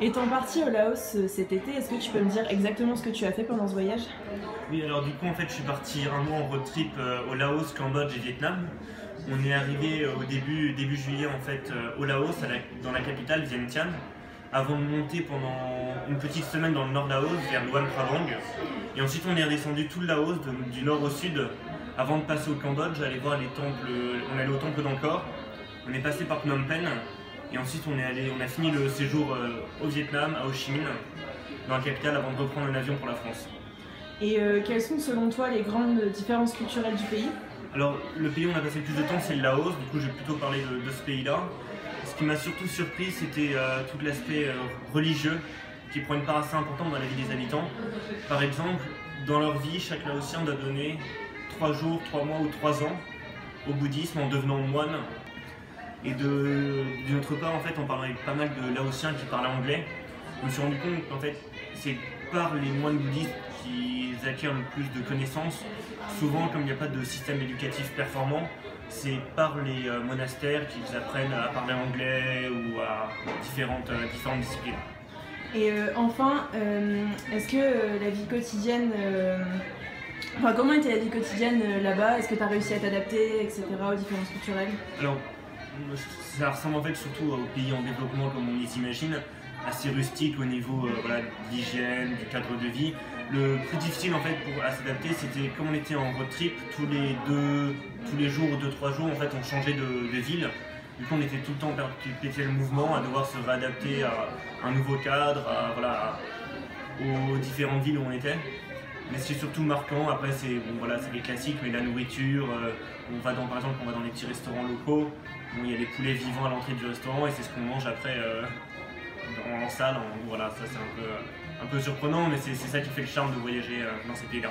Étant parti au Laos cet été, est-ce que tu peux me dire exactement ce que tu as fait pendant ce voyage? Oui, alors du coup, en fait, je suis parti un mois en road trip au Laos, Cambodge et Vietnam. On est arrivé au début juillet en fait au Laos, dans la capitale Vientiane, avant de monter pendant une petite semaine dans le nord Laos vers Luang Prabang. Et ensuite, on est redescendu tout le Laos du nord au sud avant de passer au Cambodge, aller voir les temples. On est allé au temple d'Angkor. On est passé par Phnom Penh et ensuite on a fini le séjour au Vietnam, à Ho Chi Minh, dans la capitale, avant de reprendre un avion pour la France. Et quelles sont selon toi les grandes différences culturelles du pays? Alors, le pays où on a passé le plus de temps, c'est le Laos. Du coup, je vais plutôt parler de ce pays-là. Ce qui m'a surtout surpris, c'était tout l'aspect religieux qui prend une part assez importante dans la vie des habitants. Par exemple, dans leur vie, chaque Laotien doit donner 3 jours, 3 mois ou 3 ans au bouddhisme en devenant moine. Et d'une autre part, en fait, on parlait avec pas mal de Laotiens qui parlaient anglais. Je me suis rendu compte qu'en fait, c'est par les moines bouddhistes qu'ils acquièrent le plus de connaissances. Souvent, comme il n'y a pas de système éducatif performant, c'est par les monastères qu'ils apprennent à parler anglais ou à différentes disciplines. Et enfin, est-ce que la vie quotidienne, enfin comment était la vie quotidienne là-bas? Est-ce que tu as réussi à t'adapter, etc., aux différences culturelles? Alors, ça ressemble en fait surtout aux pays en développement comme on les imagine, assez rustique au niveau voilà, de l'hygiène, du cadre de vie. Le plus difficile en fait à s'adapter, c'était comme on était en road trip, tous les jours ou 2-3 jours en fait on changeait de ville. Du coup on était tout le temps en perpétuel mouvement, à devoir se réadapter à un nouveau cadre, aux différentes villes où on était. Mais c'est surtout marquant. Après c'est bon, voilà, c'est les classiques, mais la nourriture, par exemple on va dans les petits restaurants locaux, bon, il y a des poulets vivants à l'entrée du restaurant et c'est ce qu'on mange après en salle. Voilà, ça c'est un peu surprenant, mais c'est ça qui fait le charme de voyager dans ces pays-là.